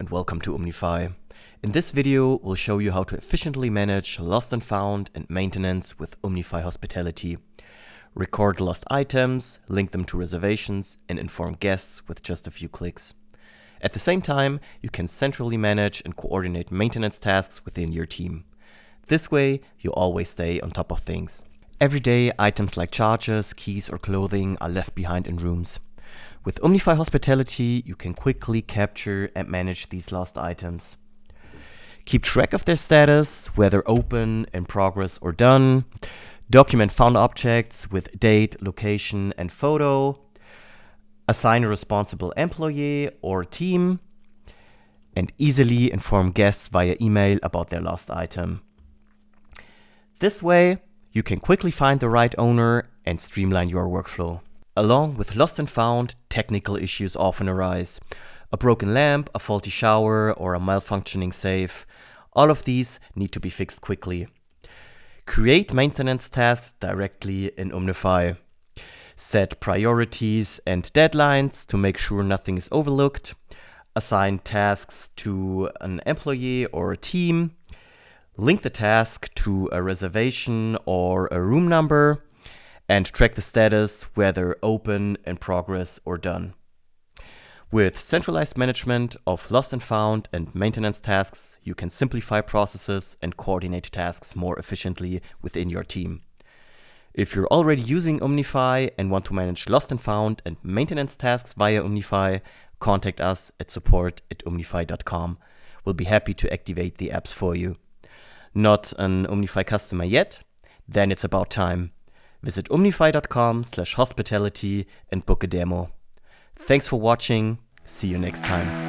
and welcome to umnify. In this video, we'll show you how to efficiently manage lost and found and maintenance with umnify Hospitality. Record lost items, link them to reservations, and inform guests with just a few clicks. At the same time, you can centrally manage and coordinate maintenance tasks within your team. This way, you always stay on top of things. Every day, items like chargers, keys, or clothing are left behind in rooms. With umnify Hospitality, you can quickly capture and manage these lost items. Keep track of their status, whether open, in progress, or done. Document found objects with date, location, and photo. Assign a responsible employee or team. And easily inform guests via email about their lost item. This way, you can quickly find the right owner and streamline your workflow. Along with lost and found, technical issues often arise. A broken lamp, a faulty shower, or a malfunctioning safe. All of these need to be fixed quickly. Create maintenance tasks directly in umnify. Set priorities and deadlines to make sure nothing is overlooked. Assign tasks to an employee or a team. Link the task to a reservation or a room number. And track the status, whether open, in progress, or done. With centralized management of lost and found and maintenance tasks, you can simplify processes and coordinate tasks more efficiently within your team. If you're already using umnify and want to manage lost and found and maintenance tasks via umnify, contact us at support@umnify.com. We'll be happy to activate the apps for you. Not an umnify customer yet? Then it's about time. Visit umnify.com/hospitality and book a demo. Thanks for watching. See you next time.